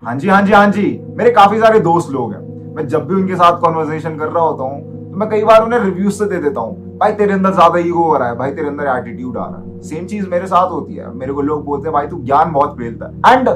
हाँ जी हाँ जी हाँ जी, मेरे काफी सारे दोस्त लोग हैं। मैं जब भी उनके साथ कॉन्वर्सेशन कर रहा होता हूँ तो मैं कई बार उन्हें रिव्यूज से दे देता हूँ, भाई तेरे अंदर ज्यादा ईगो हो रहा है, भाई तेरे अंदर एटीट्यूड आ रहा है। सेम चीज मेरे साथ होती है। मेरे को लोग बोलते हैं भाई तू ज्ञान बहुत फैलता है। एंड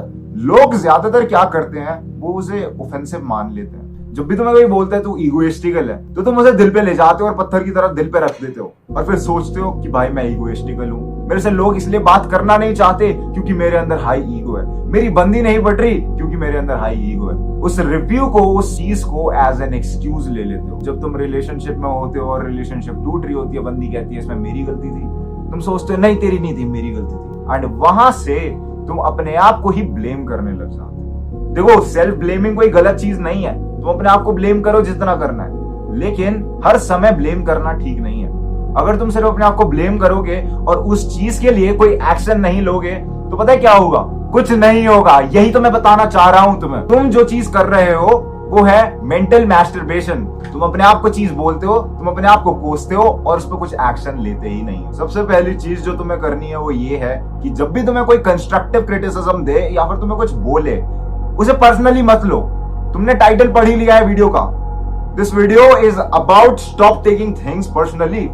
लोग ज्यादातर क्या करते हैं, वो उसे ऑफेंसिव मान लेते हैं। जब भी तुम्हें कोई बोलता है तू ईगोइस्टिकल है, तो तुम उसे दिल पे ले जाते हो और पत्थर की तरह दिल पे रख देते हो और फिर सोचते हो कि भाई मैं ईगोइस्टिकल हूँ, मेरे से लोग इसलिए बात करना नहीं चाहते क्योंकि मेरे अंदर हाई ईगो है, मेरी बंदी नहीं बढ़ रही क्योंकि मेरे अंदर हाई ईगो है। उस रिव्यू को, उस चीज को एज एन एक्सक्यूज ले लेते हो। जब तुम रिलेशनशिप में होते हो और रिलेशनशिप टूट रही होती है, बंदी कहती है इसमें मेरी गलती थी, तुम सोचते हो नहीं तेरी नहीं थी, मेरी गलती थी। एंड वहां से तुम अपने आप को ही ब्लेम करने लग जाते हो। देखो, सेल्फ ब्लेमिंग कोई गलत चीज नहीं है, तुम अपने आप को ब्लेम करो जितना करना है, लेकिन हर समय ब्लेम करना ठीक नहीं है। अगर तुम सिर्फ अपने आप को ब्लेम करोगे और उस चीज के लिए कोई एक्शन नहीं लोगे तो पता है क्या होगा? कुछ नहीं होगा। यही तो मैं बताना चाह रहा हूं तुम्हें। तुम जो चीज कर रहे हो वो है मेंटल मैस्टरबेशन। तुम अपने आप को चीज बोलते हो, तुम अपने आप को कोसते हो और उस पर कुछ एक्शन लेते ही नहीं हो। सबसे पहली चीज जो तुम्हें करनी है वो ये है कि जब भी तुम्हें कोई कंस्ट्रक्टिव क्रिटिसिज्म दे या फिर तुम्हें कुछ बोले, उसे पर्सनली मत लो। तुमने टाइटल पढ़ ही लिया है वीडियो का, this video is about stop taking things personally.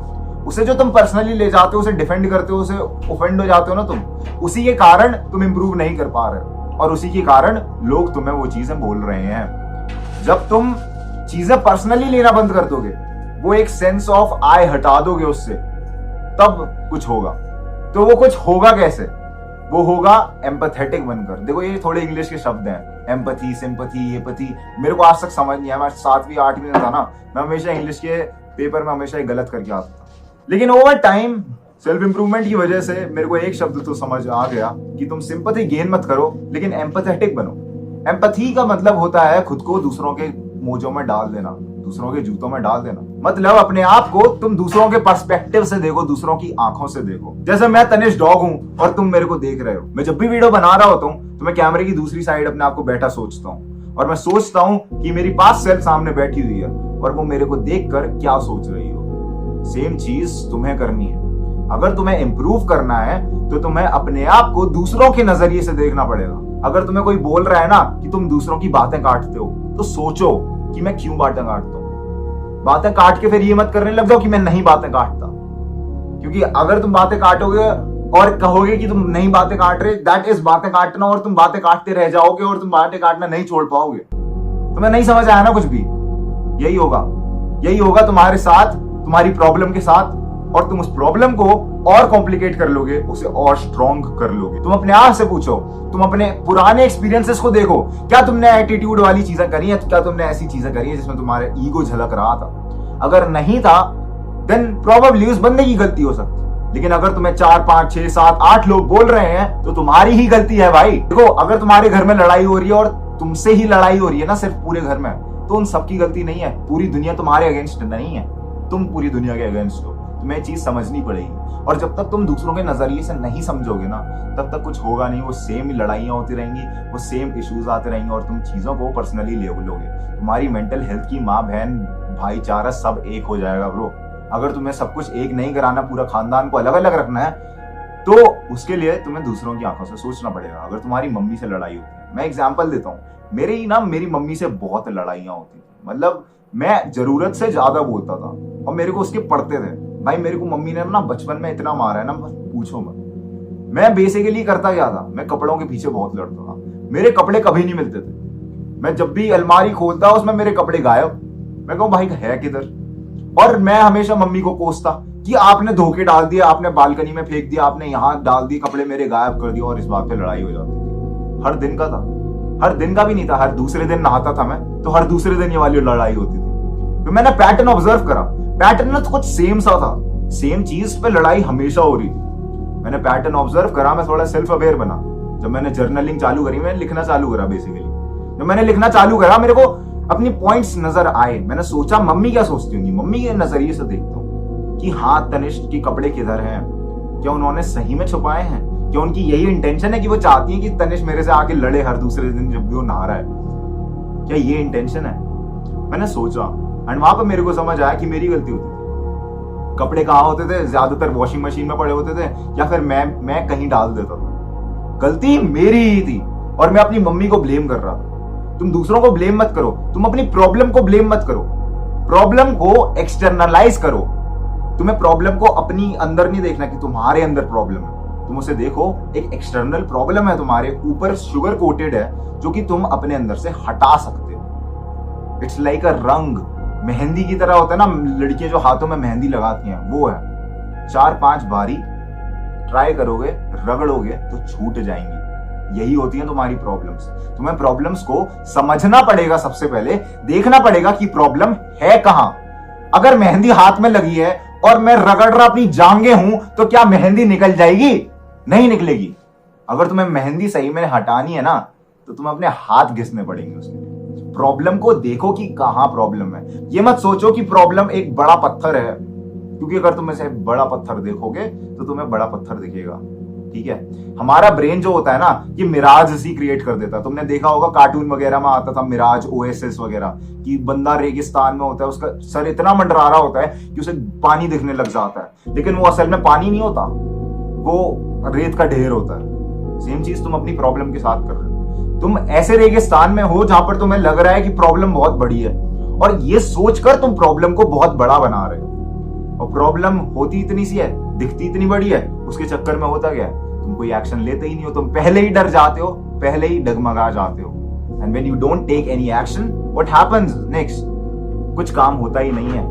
उसे जो तुम पर्सनली ले जाते हो, उसे डिफेंड करते हो, उसे ऑफेंड हो जाते हो ना तुम, उसी के कारण तुम इंप्रूव नहीं कर पा रहे हो और उसी के कारण लोग तुम्हें वो चीजें बोल रहे हैं। जब तुम चीजें पर्सनली लेना बंद कर दोगे, वो एक सेंस ऑफ आई हटा दोगे उससे, तब कुछ होगा। तो वो कुछ होगा कैसे? वो होगा एम्पैथेटिक बनकर। देखो, ये थोड़े इंग्लिश के शब्द हैं, एम्पैथी, सिंपैथी, एपैथी। मेरे को आज तक समझ नहीं आया। मैं 7वीं 8वीं में था ना, मैं हमेशा इंग्लिश के पेपर में हमेशा गलत करके आता था। लेकिन ओवर टाइम सेल्फ इंप्रूवमेंट की वजह से मेरे को एक शब्द तो समझ आ गया कि तुम सिंपैथी गेन मत करो, लेकिन एम्पैथेटिक बनो। एम्पैथी का मतलब होता है खुद को दूसरों के मोजों में डाल देना, दूसरों के जूतों में डाल देना। मतलब अपने आप को तुम दूसरों के पर्सपेक्टिव से देखो, दूसरों की आंखों से देखो। जैसे मैं तनिष डॉग हूं और तुम मेरे को देख रहे हो। मैं जब भी वीडियो बना रहा होता हूं तो मैं कैमरे की दूसरी साइड अपने आप को बैठा सोचता हूं और मैं सोचता हूं कि मेरी पास सेल्फ सामने बैठी हुई है और वो मेरे को देखकर क्या सोच रही हो। सेम चीज तुम्हें करनी है। अगर तुम्हें इंप्रूव करना है तो तुम्हें अपने आप को दूसरों के नजरिए से देखना पड़ेगा। अगर तुम्हें कोई बोल रहा है ना कि तुम दूसरों की बातें काटते हो, तो सोचो कि मैं क्यों बातें काटता हूं। बातें काट के फिर ये मत करने लग जाओ कि मैं नहीं बातें काटता, क्योंकि अगर तुम बातें काटोगे और कहोगे कि तुम नहीं बातें काट रहे, दैट इज बातें काटना, और तुम बातें काटते रह जाओगे और तुम बातें काटना नहीं छोड़ पाओगे। तुम्हें नहीं समझ आया ना कुछ भी? यही होगा तुम्हारे साथ, तुम्हारी प्रॉब्लम के साथ, और तुम उस प्रॉब्लम को और कॉम्प्लिकेट कर लोगे, उसे और स्ट्रॉन्ग कर लोगे। तुम अपने आप से पूछो, तुम अपने पुराने एक्सपीरियंसेस को देखो, क्या तुमने एटीट्यूड वाली चीजें करी है? क्या तुमने ऐसी चीजें करी है जिसमें तुम्हारे ईगो झलक रहा था? अगर नहीं था, देन प्रोबेबली उस बंदे की गलती हो सकती। लेकिन अगर तुम्हें 4 5 6 7 8 लोग बोल रहे हैं तो तुम्हारी ही गलती है भाई। देखो, अगर तुम्हारे घर में लड़ाई हो रही है और तुमसे ही लड़ाई हो रही है ना, सिर्फ पूरे घर में, तो उन सबकी गलती नहीं है। पूरी दुनिया तुम्हारे अगेंस्ट नहीं है, तुम पूरी दुनिया के अगेंस्ट हो। तुम्हें चीज समझनी पड़ेगी, और जब तक तुम दूसरों के नजरिए से नहीं समझोगे ना, तब तक कुछ होगा नहीं। वो सेम ही लड़ाइयां होती रहेंगी, वो सेम इश्यूज आते रहेंगे और तुम चीजों को पर्सनली ले लोगे। तुम्हारी मेंटल हेल्थ की माँ बहन भाईचारा सब एक हो जाएगा ब्रो। अगर तुम्हें सब कुछ एक नहीं कराना, पूरा खानदान को अलग अलग रखना है, तो उसके लिए तुम्हें दूसरों की आंखों से सोचना पड़ेगा। अगर तुम्हारी मम्मी से लड़ाई होती है, मैं एग्जाम्पल देता हूँ, मेरी मम्मी से बहुत लड़ाइयां होती थी। मतलब मैं जरूरत से ज्यादा बोलता था और मेरे को उसके पड़ते थे। भाई, मेरे को मम्मी ने ना बचपन में इतना मारा है ना, बस पूछो मत। मैं बेसिकली करता क्या था, मैं कपड़ों के पीछे बहुत लड़ता था। मेरे कपड़े कभी नहीं मिलते थे। मैं जब भी अलमारी खोलता उसमें मेरे कपड़े गायब। मैं कहूँ भाई है किधर? और मैं हमेशा मम्मी को कोसता कि आपने धोखे डाल दिया, आपने बालकनी में फेंक दिया, आपने यहाँ डाल दिए, कपड़े मेरे गायब कर दिए, और इस बात पे लड़ाई हो जाती थी। हर दिन का था, हर दिन का भी नहीं था, हर दूसरे दिन नहाता था मैं, तो हर दूसरे दिन ये वाली लड़ाई होती थी। तो मैंने पैटर्न ऑब्जर्व करा, पैटर्न में तो कुछ सेम सा था, सेम चीज पे लड़ाई हमेशा हो रही थी। मैंने पैटर्न ऑब्जर्व करा, मैं थोड़ा सेल्फ अवेयर बना। जब मैंने जर्नलिंग चालू करी, मैंने लिखना चालू करा बेसिकली। जब मैंने लिखना चालू करा, मेरे को अपनी पॉइंट्स नजर आए। मैंने सोचा मम्मी क्या सोचती होंगी, मम्मी के नजरिए से देखता हूँ कि हाँ, तनिष्क के कपड़े किधर हैं, क्या उन्होंने सही में छुपाए हैं, क्या उनकी यही इंटेंशन है कि वो चाहती है कि तनिष्क मेरे से आके लड़े हर दूसरे दिन जब भी वो नहा रहा है, क्या ये इंटेंशन है? मैंने सोचा, एंड वहां पर मेरे को समझ आया कि मेरी गलती होती थी। कपड़े कहाँ होते थे? ज्यादातर वॉशिंग मशीन में पड़े होते थे, या फिर मैं कहीं डाल देता था। गलती मेरी ही थी और मैं अपनी मम्मी को ब्लेम कर रहा था। तुम दूसरों को ब्लेम मत करो, तुम अपनी प्रॉब्लम को ब्लेम मत करो, प्रॉब्लम को एक्सटर्नलाइज करो। तुम्हें प्रॉब्लम को अपनी अंदर नहीं देखना कि तुम्हारे अंदर प्रॉब्लम है, तुम उसे देखो एक एक्सटर्नल प्रॉब्लम है तुम्हारे ऊपर, शुगर कोटेड है, जो कि तुम अपने अंदर से हटा सकते हो। इट्स लाइक अ रंग, मेहंदी की तरह होता है ना, लड़कियां जो हाथों में मेहंदी लगाती हैं वो है। 4-5 बारी ट्राई करोगे, रगड़ोगे तो छूट जाएंगी। यही होती है तुम्हारी प्रॉब्लम्स। तुम्हें प्रॉब्लम्स को समझना पड़ेगा, सबसे पहले देखना पड़ेगा कि प्रॉब्लम है कहां। अगर मेहंदी हाथ में लगी है और मैं रगड़ रहा अपनी जांघें हूं, तो क्या मेहंदी निकल जाएगी? नहीं निकलेगी। अगर तुम्हें मेहंदी सही में हटानी है ना, तो तुम्हें अपने हाथ घिसने पड़ेंगे उसके लिए। प्रॉब्लम को देखो कि कहां प्रॉब्लम है। ये मत सोचो कि प्रॉब्लम एक बड़ा पत्थर है, क्योंकि अगर तुम ऐसे बड़ा पत्थर देखोगे तो तुम्हें बड़ा पत्थर दिखेगा। ठीक है, हमारा ब्रेन जो होता है ना, ये मिराज सी क्रिएट कर देता है। तुमने देखा होगा कार्टून वगैरह में आता था मिराज, ओएसएस वगैरह, कि बंदा रेगिस्तान में होता है, उसका सर इतना मंडरा रहा होता है कि उसे पानी दिखने लग जाता है, लेकिन वो असल में पानी नहीं होता, वो रेत का ढेर होता है। सेम चीज तुम अपनी प्रॉब्लम के साथ कर रहे हो। तुम ऐसे रेगिस्तान में हो जहां पर तुम्हें लग रहा है कि प्रॉब्लम बहुत बड़ी है, और ये सोचकर तुम प्रॉब्लम को बहुत बड़ा बना रहे हो। और प्रॉब्लम होती इतनी सी है, दिखती इतनी बड़ी है, उसके चक्कर में होता क्या है, तुम कोई एक्शन लेते ही नहीं हो। तुम पहले ही डर जाते हो, पहले ही डगमगा जाते हो। And when you don't take any action, what happens next? कुछ काम होता ही नहीं है।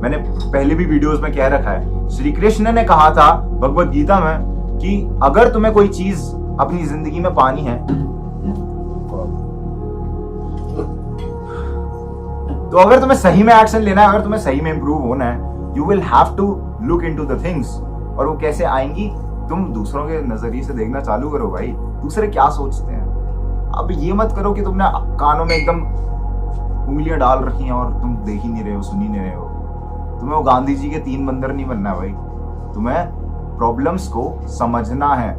मैंने पहले भी वीडियोस में कह रखा है, श्री कृष्ण ने कहा था भगवत गीता में कि अगर तुम्हें कोई चीज अपनी जिंदगी में पानी है, तो अगर तुम्हें सही में एक्शन लेना है, अगर तुम्हें सही में इंप्रूव होना है, you will have to look into the things. और वो कैसे आएंगी? तुम दूसरों के नजरिए से देखना चालू करो भाई, दूसरे क्या सोचते हैं। अब ये मत करो कि तुमने कानों में एकदम उंगलियां डाल रखी हैं और तुम देख ही नहीं रहे हो, सुन ही नहीं रहे हो। तुम्हें वो गांधी जी के 3 बंदर नहीं बनना भाई। तुम्हें प्रॉब्लम्स को समझना है।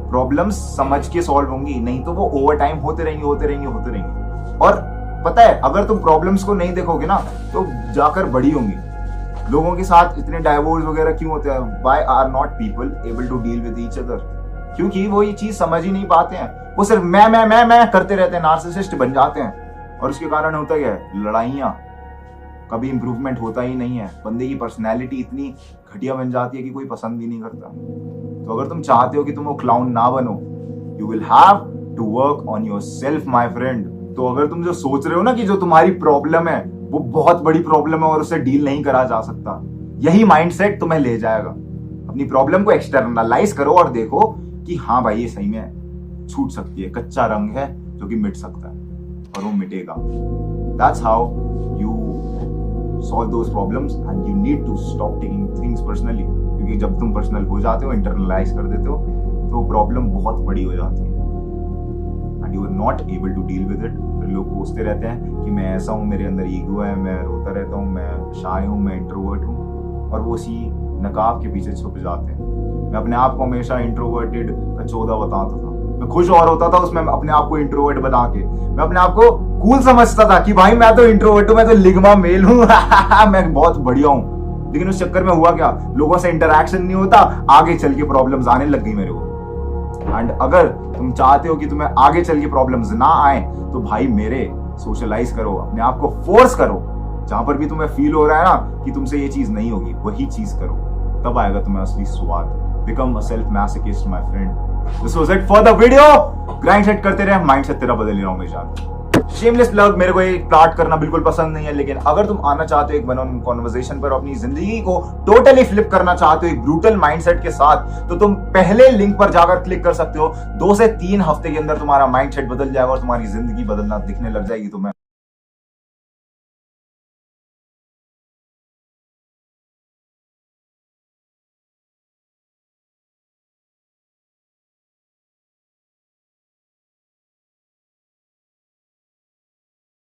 प्रॉब्लम्स समझ के सॉल्व होंगी, नहीं तो वो ओवर टाइम होते रहेंगे। और पता है, अगर तुम प्रॉब्लम्स को नहीं देखोगे ना, तो जाकर बड़ी होंगी। लोगों के साथ इतने डाइवोर्स वगैरह क्यों होते हैं? Why are not people able to deal with each other? क्योंकि वो ये चीज समझ ही नहीं पाते हैं। वो सिर्फ मैं करते रहते हैं, नार्सिसिस्ट बन जाते हैं, और उसके कारण होता क्या है? लड़ाइयां। कभी इंप्रूवमेंट होता ही नहीं है। बंदे की पर्सनैलिटी इतनी घटिया बन जाती है कि कोई पसंद भी नहीं करता। तो अगर तुम चाहते हो कि तुम वो क्लाउन ना बनो, you will have to work on your self my friend. तो अगर तुम जो सोच रहे हो ना कि जो तुम्हारी प्रॉब्लम है वो बहुत बड़ी प्रॉब्लम है और उसे डील नहीं करा जा सकता, यही माइंडसेट तुम्हें ले जाएगा। अपनी प्रॉब्लम को एक्सटर्नलाइज करो और देखो कि हाँ भाई, ये सही में छूट सकती है, कच्चा रंग है जो कि मिट सकता है, और वो मिटेगा। That's how you solve those problems, and you need to stop taking things personally. क्योंकि जब तुम पर्सनल हो जाते हो, इंटरनलाइज कर देते हो, तो प्रॉब्लम बहुत बड़ी हो जाती है and you are not able to deal with it. लोग पूछते रहते हैं कि मैं ऐसा हूँ, मेरे अंदर ईगो है, मैं रोता रहता हूँ, मैं शाय हूँ, मैं इंट्रोवर्ट हूँ, और वो उसी नकाब के पीछे छुप जाते हैं। मैं अपने आप को हमेशा इंट्रोवर्टेड का 14 बताता था। मैं खुश और होता था उसमें अपने आप को इंट्रोवर्ट बना के। मैं अपने आप को कूल समझता था कि भाई मैं तो इंट्रोवर्ट हूँ, मैं तो लिग्मा मेल हूँ मैं बहुत बढ़िया हूँ। लेकिन उस चक्कर में हुआ क्या, लोगों से इंटरैक्शन नहीं होता, आगे चल के प्रॉब्लम्स आने लग गई मेरे को। एंड अगर तुम चाहते हो कि तुम्हें आगे चल के प्रॉब्लम्स ना आए, तो भाई मेरे सोशलाइज करो, अपने आप को फोर्स करो। जहां पर भी तुम्हें फील हो रहा है ना कि तुमसे ये चीज नहीं होगी, वही चीज करो, तब आएगा तुम्हें असली स्वाद। Become a self masochist my friend. This was it for the video. Grind set करते रहे, माइंडसेट तेरा बदल रहा हूं मैं जान। शेमलेस प्लग, मेरे को ये प्लाट करना बिल्कुल पसंद नहीं है, लेकिन अगर तुम आना चाहते हो एक वन ऑन कॉन्वर्सेशन पर, अपनी जिंदगी को टोटली फ्लिप करना चाहते हो एक ब्रूटल माइंडसेट के साथ, तो तुम पहले लिंक पर जाकर क्लिक कर सकते हो। 2 से 3 हफ्ते के अंदर तुम्हारा माइंडसेट बदल जाएगा और तुम्हारी जिंदगी बदलना दिखने लग जाएगी तुम्हें।